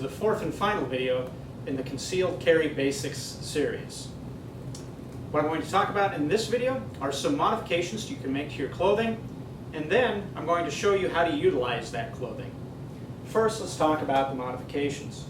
to the fourth and final video in the Concealed Carry Basics series. What I'm going to talk about in this video are some modifications you can make to your clothing, and then I'm going to show you how to utilize that clothing. First, let's talk about the modifications.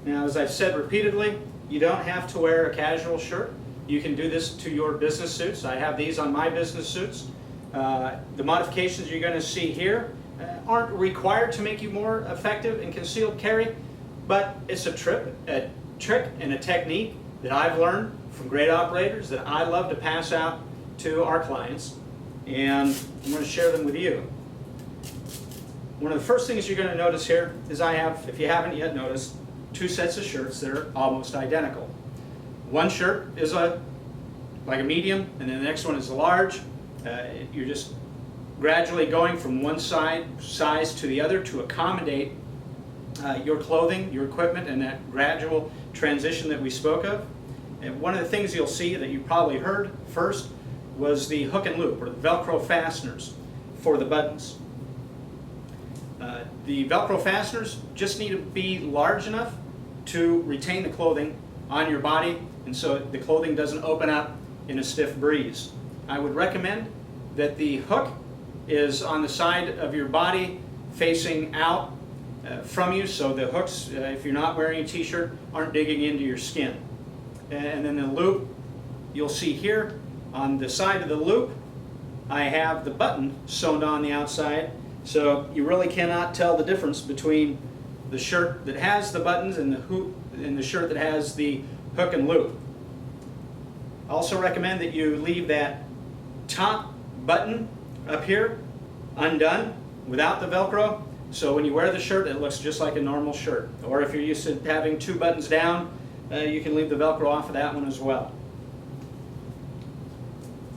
Now, as I've said repeatedly, you don't have to wear a casual shirt. You can do this to your business suits. I have these on my business suits. The modifications you're going to see here aren't required to make you more effective in concealed carry, but it's a trick and a technique that I've learned from great operators that I love to pass out to our clients, and I'm going to share them with you. One of the first things you're going to notice here is I have, if you haven't yet noticed, two sets of shirts that are almost identical. One shirt is like a medium, and then the next one is a large. You're just gradually going from one size to the other to accommodate your clothing, your equipment, and that gradual transition that we spoke of. And one of the things you'll see that you probably heard first was the hook and loop, or the Velcro fasteners for the buttons. The Velcro fasteners just need to be large enough to retain the clothing on your body, and so the clothing doesn't open up in a stiff breeze. I would recommend that the hook is on the side of your body facing out from you, so the hooks, if you're not wearing a t-shirt, aren't digging into your skin. And then the loop, you'll see here on the side of the loop, I have the button sewn on the outside, so you really cannot tell the difference between the shirt that has the buttons and the shirt that has the hook and loop. I also recommend that you leave that top button up here undone without the Velcro, so when you wear the shirt it looks just like a normal shirt. Or if you're used to having two buttons down, you can leave the Velcro off of that one as well.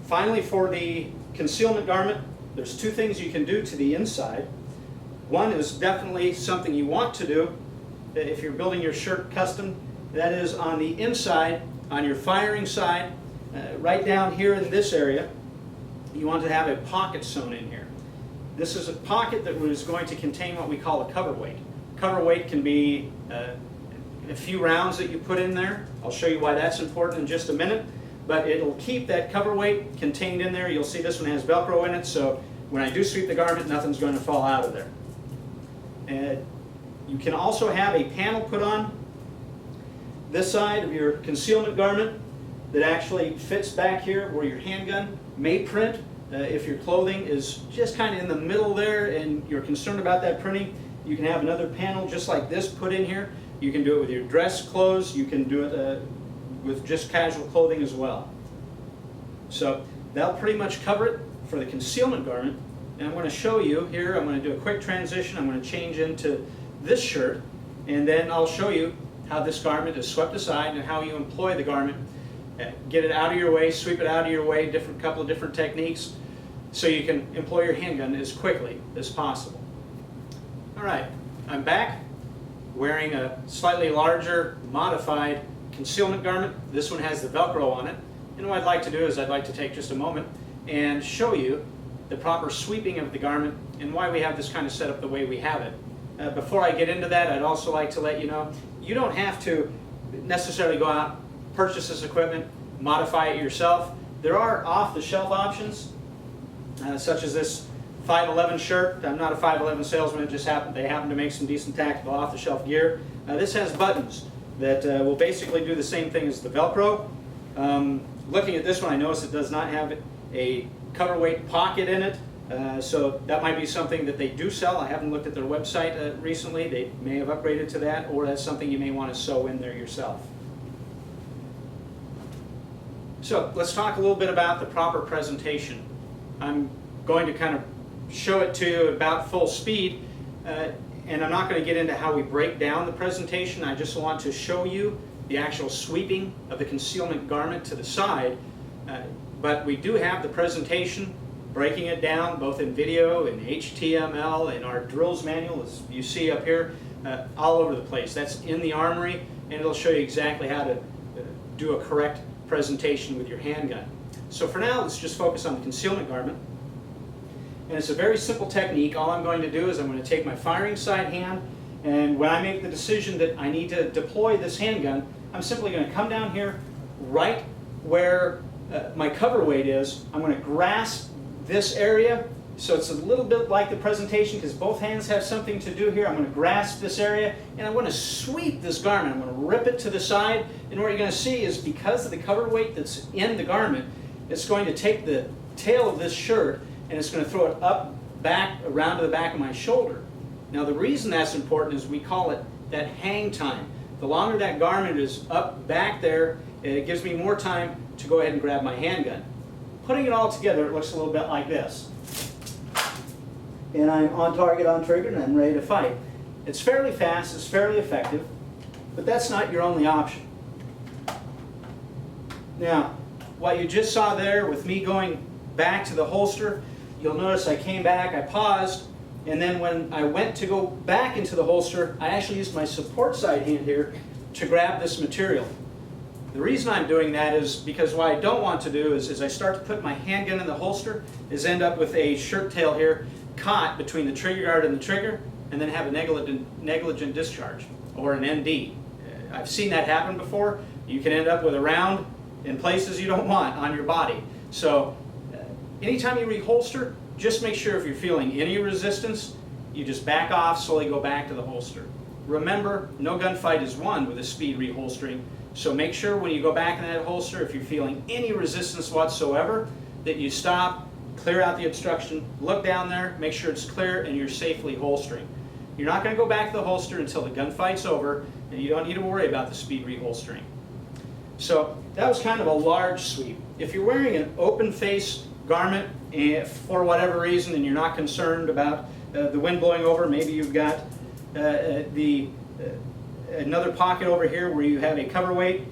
Finally, for the concealment garment, there's two things you can do to the inside. One is definitely something you want to do if you're building your shirt custom. That is on the inside, on your firing side, right down here in this area, you want to have a pocket sewn in here. This is a pocket that is going to contain what we call a cover weight. Cover weight can be a few rounds that you put in there. I'll show you why that's important in just a minute. But it'll keep that cover weight contained in there. You'll see this one has Velcro in it, so when I do sweep the garment, nothing's going to fall out of there. And you can also have a panel put on this side of your concealment garment that actually fits back here where your handgun may print. If your clothing is just kind of in the middle there and you're concerned about that printing, you can have another panel just like this put in here. You can do it with your dress clothes. You can do it with just casual clothing as well. So that'll pretty much cover it for the concealment garment. And I'm going to show you here, I'm going to do a quick transition. I'm going to change into this shirt, and then I'll show you how this garment is swept aside and how you employ the garment. Get it out of your way, sweep it out of your way, couple of different techniques, so you can employ your handgun as quickly as possible. All right, I'm back wearing a slightly larger, modified concealment garment. This one has the Velcro on it. And what I'd like to do is I'd like to take just a moment and show you the proper sweeping of the garment and why we have this kind of set up the way we have it. Before I get into that, I'd also like to let you know, you don't have to necessarily go out, purchase this equipment, modify it yourself. There are off-the-shelf options, such as this 511 shirt. I'm not a 511 salesman, it just they happen to make some decent tactical off-the-shelf gear. This has buttons that will basically do the same thing as the Velcro. Looking at this one, I notice it does not have a cover weight pocket in it, so that might be something that they do sell. I haven't looked at their website recently. They may have upgraded to that, or that's something you may want to sew in there yourself. So let's talk a little bit about the proper presentation. I'm going to kind of show it to you about full speed, and I'm not going to get into how we break down the presentation. I just want to show you the actual sweeping of the concealment garment to the side. But we do have the presentation, breaking it down both in video, in HTML, in our drills manual, as you see up here, all over the place. That's in the armory, and it'll show you exactly how to do a correct presentation with your handgun. So for now, let's just focus on the concealment garment. And it's a very simple technique. All I'm going to do is I'm going to take my firing side hand And when I make the decision that I need to deploy this handgun, I'm simply going to come down here right where my cover weight is. I'm going to grasp this area, so it's a little bit like the presentation because both hands have something to do here. I'm going to grasp this area and I'm going to sweep this garment. I'm going to rip it to the side, and what you're going to see is because of the cover weight that's in the garment, it's going to take the tail of this shirt and it's going to throw it up, back, around to the back of my shoulder. Now the reason that's important is we call it that hang time. The longer that garment is up back there, it gives me more time to go ahead and grab my handgun. Putting it all together, it looks a little bit like this. And I'm on target, on trigger, and I'm ready to fight. It's fairly fast, it's fairly effective, but that's not your only option. Now, what you just saw there with me going back to the holster, you'll notice I came back, I paused, and then when I went to go back into the holster, I actually used my support side hand here to grab this material. The reason I'm doing that is because what I don't want to do is, as I start to put my handgun in the holster, is end up with a shirt tail here caught between the trigger guard and the trigger, and then have a negligent discharge, or an ND. I've seen that happen before. You can end up with a round in places you don't want on your body. So anytime you reholster, just make sure if you're feeling any resistance, you just back off, slowly go back to the holster. Remember, no gunfight is won with a speed reholstering, so make sure when you go back in that holster, if you're feeling any resistance whatsoever, that you stop, clear out the obstruction, look down there, make sure it's clear, and you're safely holstering. You're not going to go back to the holster until the gunfight's over, and you don't need to worry about the speed reholstering. So that was kind of a large sweep. If you're wearing an open face garment for whatever reason and you're not concerned about the wind blowing over, maybe you've got another pocket over here where you have a cover weight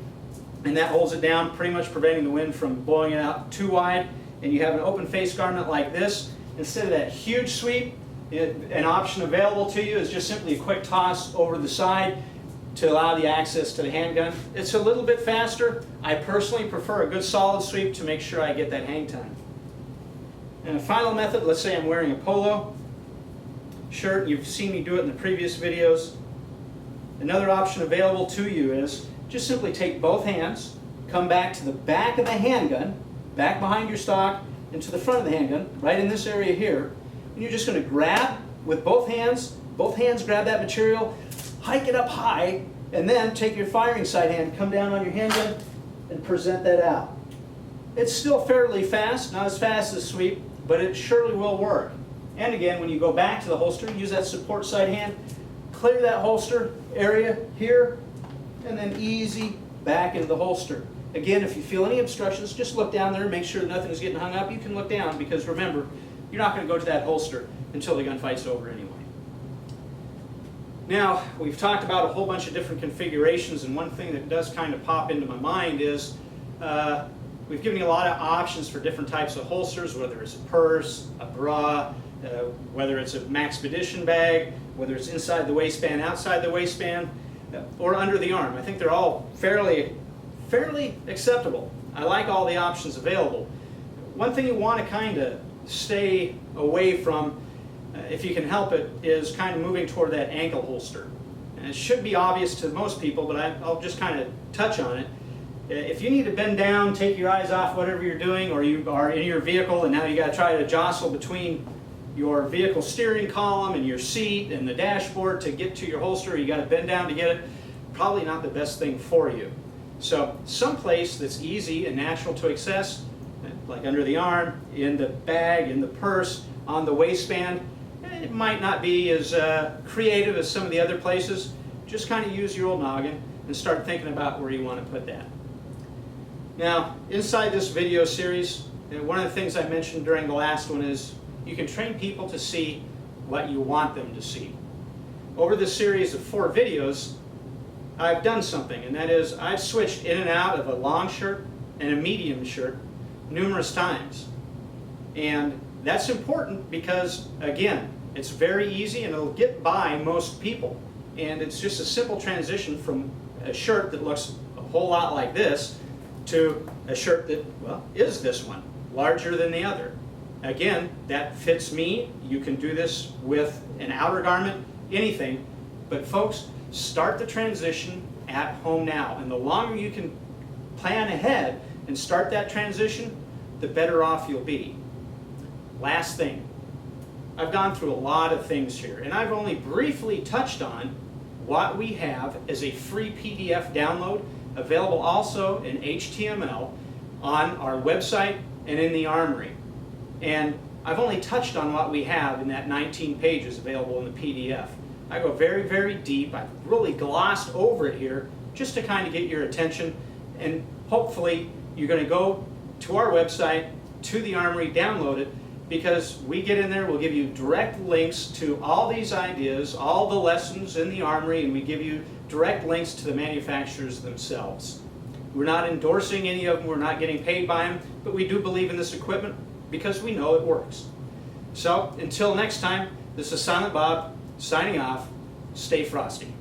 and that holds it down, pretty much preventing the wind from blowing it out too wide, and you have an open face garment like this, instead of that huge sweep, an option available to you is just simply a quick toss over the side to allow the access to the handgun. It's a little bit faster. I personally prefer a good solid sweep to make sure I get that hang time. And a final method, let's say I'm wearing a polo shirt. You've seen me do it in the previous videos. Another option available to you is just simply take both hands, come back to the back of the handgun, back behind your stock, and to the front of the handgun, right in this area here. And you're just going to grab with both hands grab that material, hike it up high, and then take your firing side hand, come down on your handgun, and present that out. It's still fairly fast, not as fast as sweep, but it surely will work. And again, when you go back to the holster, use that support side hand, clear that holster area here, and then easy back into the holster. Again, if you feel any obstructions, just look down there and make sure that nothing's getting hung up. You can look down because remember, you're not going to go to that holster until the gunfight's over anyway. Now, we've talked about a whole bunch of different configurations, and one thing that does kind of pop into my mind is we've given you a lot of options for different types of holsters, whether it's a purse, a bra, whether it's a Maxpedition bag, whether it's inside the waistband, outside the waistband, or under the arm. I think they're all fairly acceptable. I like all the options available. One thing you want to kind of stay away from, if you can help it, is kind of moving toward that ankle holster. And it should be obvious to most people, but I'll just kind of touch on it. If you need to bend down, take your eyes off whatever you're doing, or you are in your vehicle and now you got to try to jostle between your vehicle steering column and your seat and the dashboard to get to your holster, you got to bend down to get it, probably not the best thing for you. So someplace that's easy and natural to access, like under the arm, in the bag, in the purse, on the waistband, it might not be as creative as some of the other places. Just kind of use your old noggin and start thinking about where you want to put that. Now, inside this video series, one of the things I mentioned during the last one is you can train people to see what you want them to see. Over this series of 4 videos, I've done something, and that is I've switched in and out of a long shirt and a medium shirt numerous times. And that's important because, again, it's very easy and it'll get by most people. And it's just a simple transition from a shirt that looks a whole lot like this to a shirt that, well, is this one, larger than the other. Again, that fits me. You can do this with an outer garment, anything. But folks, start the transition at home now. And the longer you can plan ahead and start that transition, the better off you'll be. Last thing, I've gone through a lot of things here, and I've only briefly touched on what we have as a free PDF download, available also in HTML on our website and in the Armory. And I've only touched on what we have in that 19 pages available in the PDF. I go very, very deep. I've really glossed over it here just to kind of get your attention, and hopefully you're going to go to our website, to the Armory, download it, because we get in there, we'll give you direct links to all these ideas, all the lessons in the Armory, and we give you direct links to the manufacturers themselves. We're not endorsing any of them, we're not getting paid by them, but we do believe in this equipment because we know it works. So until next time, this is Silent Bob signing off. Stay frosty.